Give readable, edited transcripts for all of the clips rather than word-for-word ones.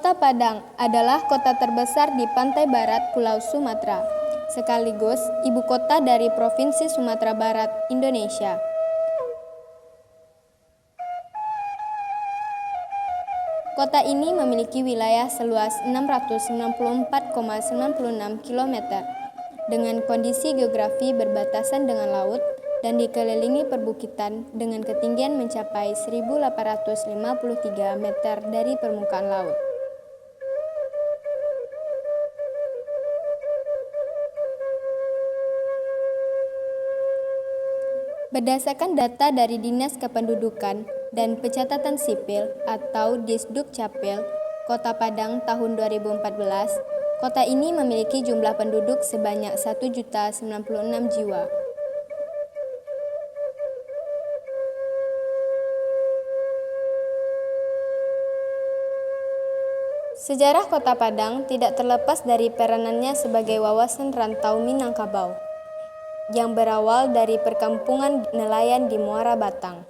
Kota Padang adalah kota terbesar di pantai barat Pulau Sumatera, sekaligus ibu kota dari Provinsi Sumatera Barat, Indonesia. Kota ini memiliki wilayah seluas 694,96 km dengan kondisi geografi berbatasan dengan laut dan dikelilingi perbukitan dengan ketinggian mencapai 1.853 meter dari permukaan laut. Berdasarkan data dari Dinas Kependudukan dan Pencatatan Sipil atau Disdukcapil Kota Padang tahun 2014, kota ini memiliki jumlah penduduk sebanyak 1.096 jiwa. Sejarah Kota Padang tidak terlepas dari peranannya sebagai wawasan rantau Minangkabau, yang berawal dari perkampungan nelayan di Muara Batang.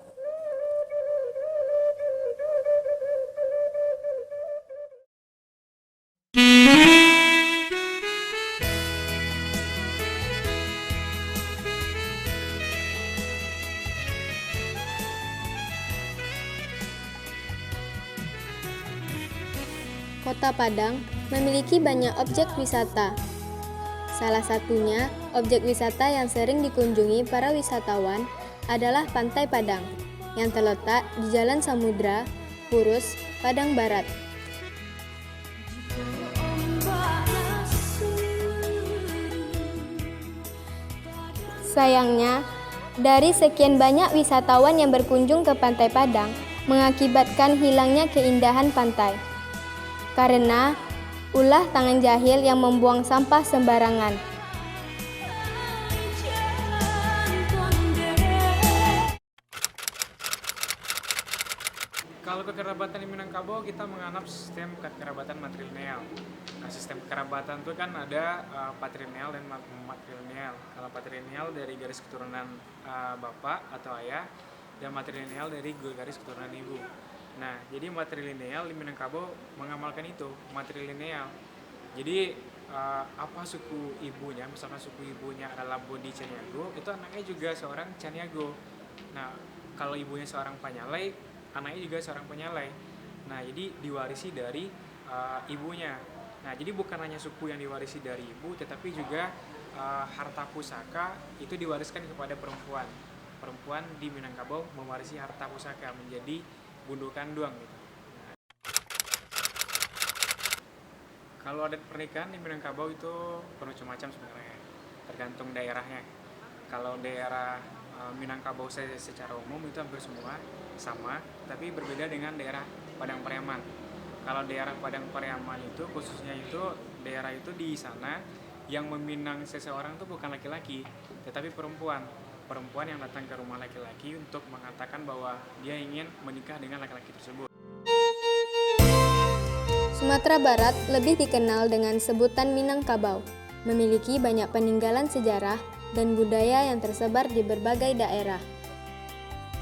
Kota Padang memiliki banyak objek wisata. Salah satunya, objek wisata yang sering dikunjungi para wisatawan adalah Pantai Padang, yang terletak di Jalan Samudra, Purus, Padang Barat. Sayangnya, dari sekian banyak wisatawan yang berkunjung ke Pantai Padang, mengakibatkan hilangnya keindahan pantai. Karena ulah tangan jahil yang membuang sampah sembarangan. Kalau kekerabatan di Minangkabau, kita menganut sistem kekerabatan matrilineal. Nah, sistem kekerabatan itu kan ada patrilineal dan matrilineal. Kalau patrilineal dari garis keturunan bapak atau ayah, dan matrilineal dari garis keturunan ibu. Nah, jadi matrilineal di Minangkabau mengamalkan itu, matrilineal. Jadi apa suku ibunya, misalkan suku ibunya adalah Bodi Caniago, itu anaknya juga seorang Caniago. Nah, kalau ibunya seorang Panyalai, anaknya juga seorang Panyalai. Nah, jadi diwarisi dari ibunya. Nah, jadi bukan hanya suku yang diwarisi dari ibu, tetapi juga harta pusaka itu diwariskan kepada perempuan. Perempuan di Minangkabau mewarisi harta pusaka menjadi bundu kanduang gitu. Nah, kalau adat pernikahan di Minangkabau itu bermacam-macam sebenarnya, tergantung daerahnya. Kalau daerah Minangkabau secara umum itu hampir semua sama, tapi berbeda dengan daerah Padang Pariaman. Kalau daerah Padang Pariaman itu khususnya itu daerah itu di sana yang meminang seseorang itu bukan laki-laki, tetapi perempuan yang datang ke rumah laki-laki untuk mengatakan bahwa dia ingin menikah dengan laki-laki tersebut. Sumatera Barat lebih dikenal dengan sebutan Minangkabau, memiliki banyak peninggalan sejarah dan budaya yang tersebar di berbagai daerah.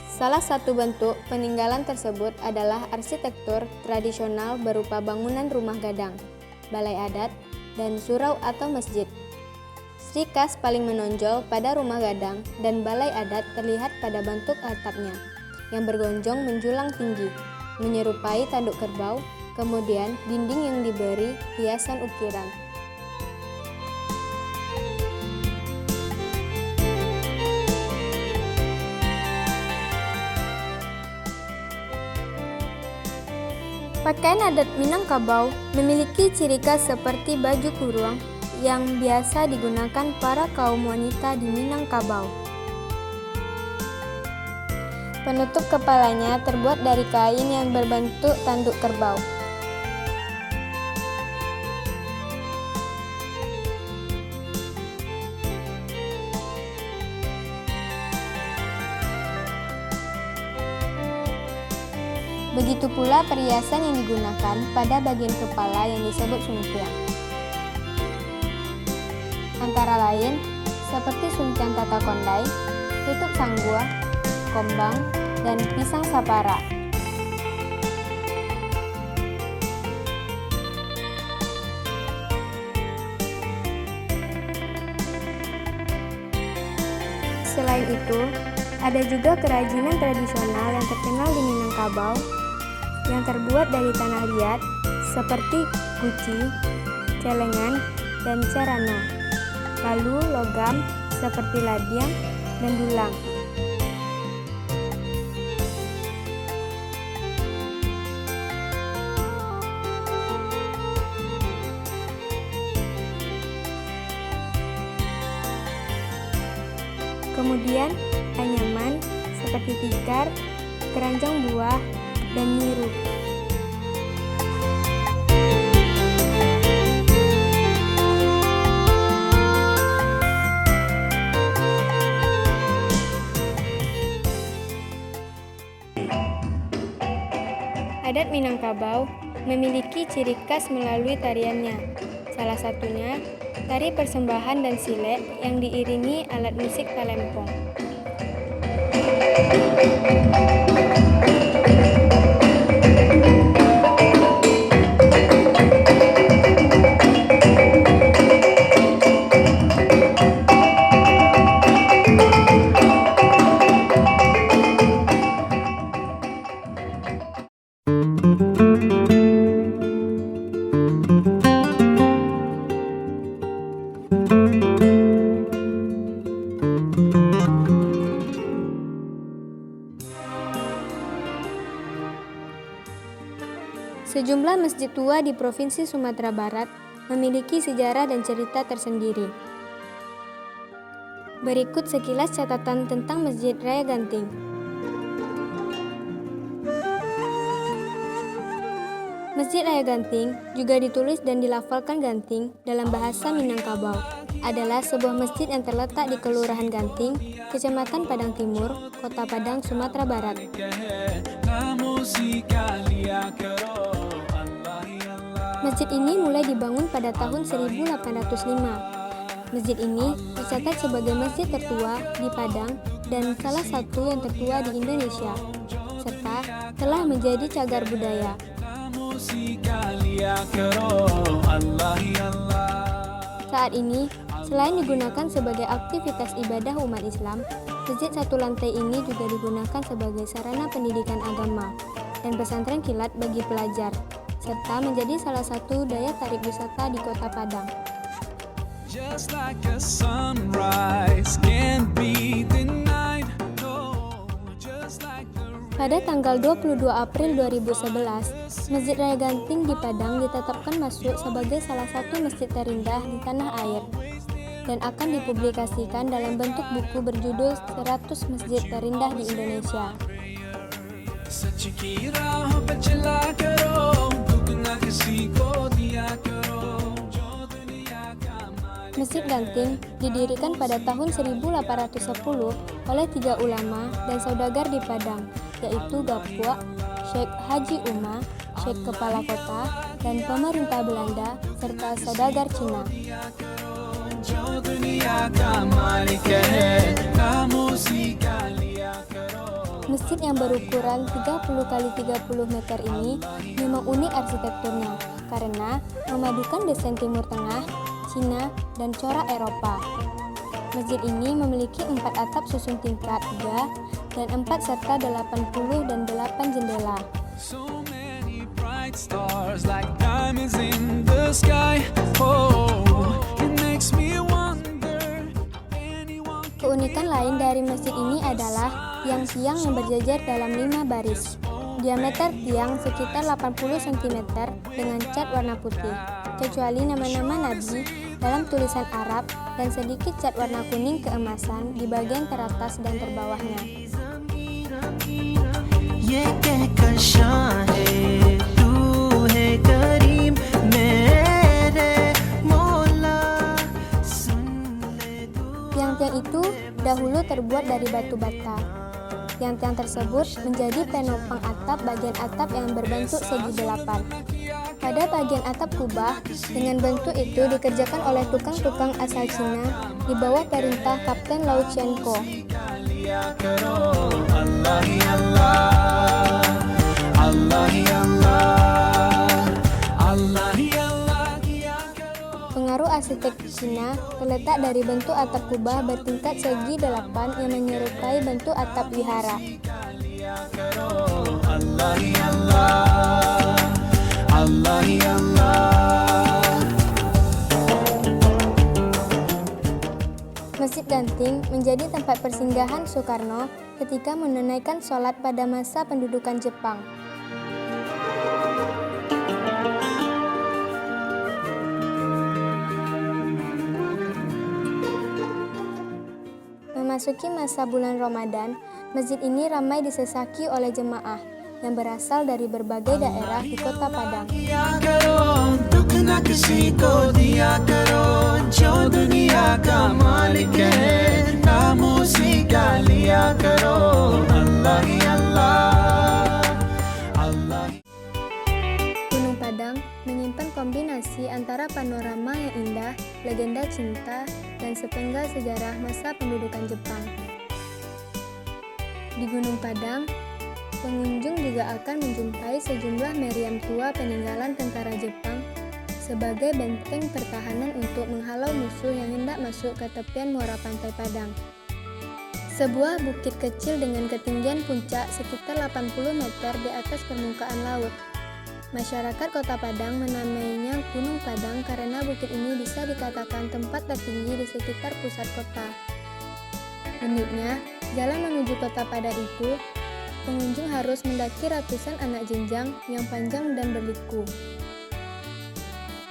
Salah satu bentuk peninggalan tersebut adalah arsitektur tradisional berupa bangunan rumah gadang, balai adat, dan surau atau masjid. Ciri khas paling menonjol pada rumah gadang dan balai adat terlihat pada bentuk atapnya, yang bergonjong menjulang tinggi, menyerupai tanduk kerbau, kemudian dinding yang diberi hiasan ukiran. Pakaian adat Minangkabau memiliki ciri khas seperti baju kurung yang biasa digunakan para kaum wanita di Minangkabau. Penutup kepalanya terbuat dari kain yang berbentuk tanduk kerbau. Begitu pula perhiasan yang digunakan pada bagian kepala yang disebut sungkiang. Antara lain, seperti sungkiang tata kondai, tutup sanggua, kombang, dan pisang sapara. Selain itu, ada juga kerajinan tradisional yang terkenal di Minangkabau yang terbuat dari tanah liat seperti guci, celengan, dan carana. Lalu logam seperti ladiang dan dulang. Kemudian anyaman seperti tikar, keranjang buah, dan nyirup. Adat Minangkabau memiliki ciri khas melalui tariannya. Salah satunya, tari persembahan dan silek yang diiringi alat musik talempong. Sejumlah masjid tua di Provinsi Sumatera Barat memiliki sejarah dan cerita tersendiri. Berikut sekilas catatan tentang Masjid Raya Ganting. Masjid Raya Ganting, juga ditulis dan dilafalkan Ganting dalam bahasa Minangkabau, adalah sebuah masjid yang terletak di Kelurahan Ganting, Kecamatan Padang Timur, Kota Padang, Sumatera Barat. Masjid ini mulai dibangun pada tahun 1805. Masjid ini tercatat sebagai masjid tertua di Padang dan salah satu yang tertua di Indonesia, serta telah menjadi cagar budaya. Saat ini, selain digunakan sebagai aktivitas ibadah umat Islam, masjid satu lantai ini juga digunakan sebagai sarana pendidikan agama dan pesantren kilat bagi pelajar, serta menjadi salah satu daya tarik wisata di Kota Padang. Pada tanggal 22 April 2011, Masjid Raya Ganting di Padang ditetapkan masuk sebagai salah satu masjid terindah di tanah air dan akan dipublikasikan dalam bentuk buku berjudul 100 Masjid Terindah di Indonesia. Masjid Ganting didirikan pada tahun 1810 oleh 3 ulama dan saudagar di Padang, yaitu Gapua, Syekh Haji Uma, Syekh Kepala Kota, dan pemerintah Belanda, serta saudagar Cina. Masjid yang berukuran 30 x 30 meter ini memang unik arsitekturnya karena memadukan desain Timur Tengah, Cina, dan corak Eropa. Masjid ini memiliki 4 atap susun tingkat 3 dan 4 serta 80 dan 8 jendela. Keunikan lain dari masjid ini adalah tiang-tiang yang berjajar dalam 5 baris. Diameter tiang sekitar 80 cm dengan cat warna putih, kecuali nama-nama Nabi dalam tulisan Arab dan sedikit cat warna kuning keemasan di bagian teratas dan terbawahnya. Tiang-tiang itu dahulu terbuat dari batu bata. Tiang-tiang tersebut menjadi penopang atap bagian atap yang berbentuk segi 8. Pada bagian atap kubah dengan bentuk itu dikerjakan oleh tukang-tukang asal Cina di bawah perintah Kapten Lau Chien Ko. Pengaruh arsitek Cina terletak dari bentuk atap kubah bertingkat segi 8 yang menyerupai bentuk atap wihara. Masjid Ganting menjadi tempat persinggahan Soekarno ketika menunaikan sholat pada masa pendudukan Jepang. Memasuki masa bulan Ramadan, masjid ini ramai disesaki oleh jemaah yang berasal dari berbagai daerah di Kota Padang. Gunung Padang menyimpan kombinasi antara panorama yang indah, legenda cinta, dan sepenggal sejarah masa pendudukan Jepang. Di Gunung Padang, pengunjung juga akan menjumpai sejumlah meriam tua peninggalan tentara Jepang sebagai benteng pertahanan untuk menghalau musuh yang hendak masuk ke tepian muara pantai Padang. Sebuah bukit kecil dengan ketinggian puncak sekitar 80 meter di atas permukaan laut. Masyarakat Kota Padang menamainya Gunung Padang karena bukit ini bisa dikatakan tempat tertinggi di sekitar pusat kota. Uniknya, jalan menuju Kota Padang itu, pengunjung harus mendaki ratusan anak jenjang yang panjang dan berliku.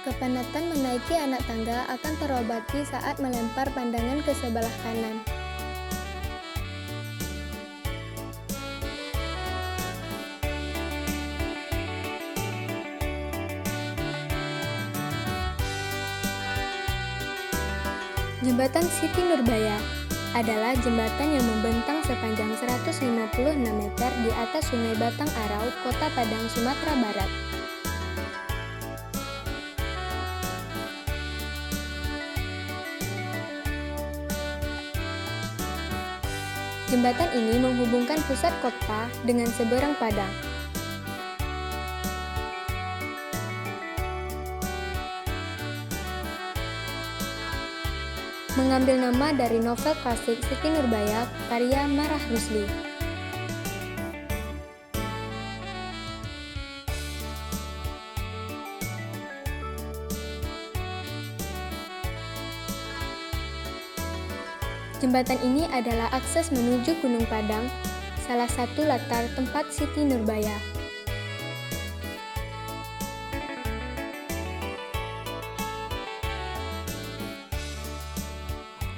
Kepenatan menaiki anak tangga akan terobati saat melempar pandangan ke sebelah kanan. Jembatan Siti Nurbaya adalah jembatan yang membentang sepanjang 156 meter di atas Sungai Batang Arau, Kota Padang, Sumatera Barat. Jembatan ini menghubungkan pusat kota dengan seberang Padang. Mengambil nama dari novel klasik Siti Nurbaya karya Marah Rusli. Jembatan ini adalah akses menuju Gunung Padang, salah satu latar tempat Siti Nurbaya.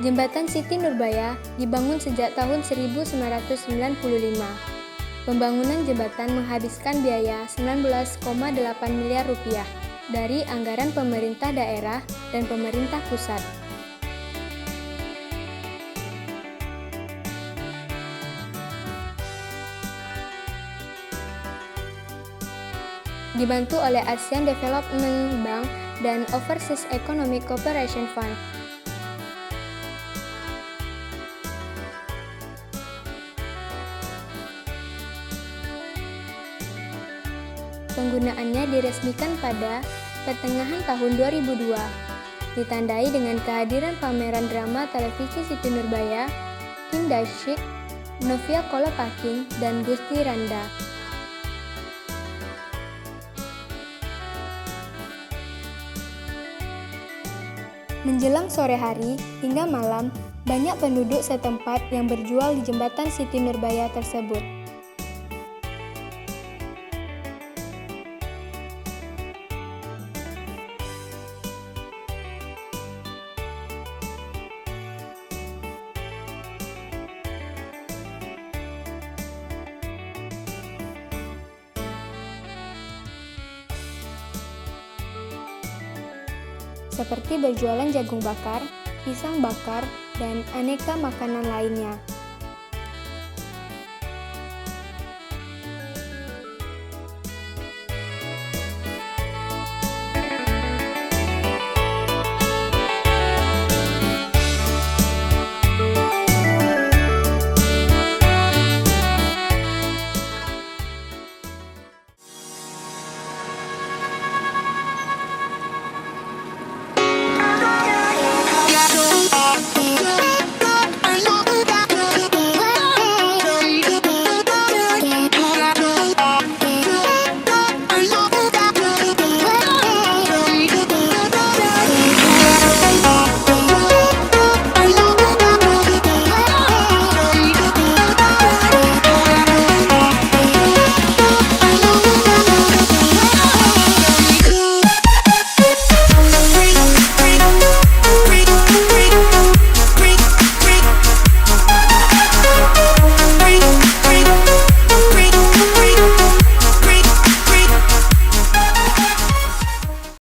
Jembatan Siti Nurbaya dibangun sejak tahun 1995. Pembangunan jembatan menghabiskan biaya 19,8 miliar rupiah dari anggaran pemerintah daerah dan pemerintah pusat. Dibantu oleh Asian Development Bank dan Overseas Economic Cooperation Fund. Penggunaannya diresmikan pada pertengahan tahun 2002, ditandai dengan kehadiran pameran drama televisi Siti Nurbaya, Kim Dasyik, Novia Kolopaking, dan Gusti Randa. Menjelang sore hari hingga malam, banyak penduduk setempat yang berjual di jembatan Siti Nurbaya tersebut. Seperti berjualan jagung bakar, pisang bakar, dan aneka makanan lainnya.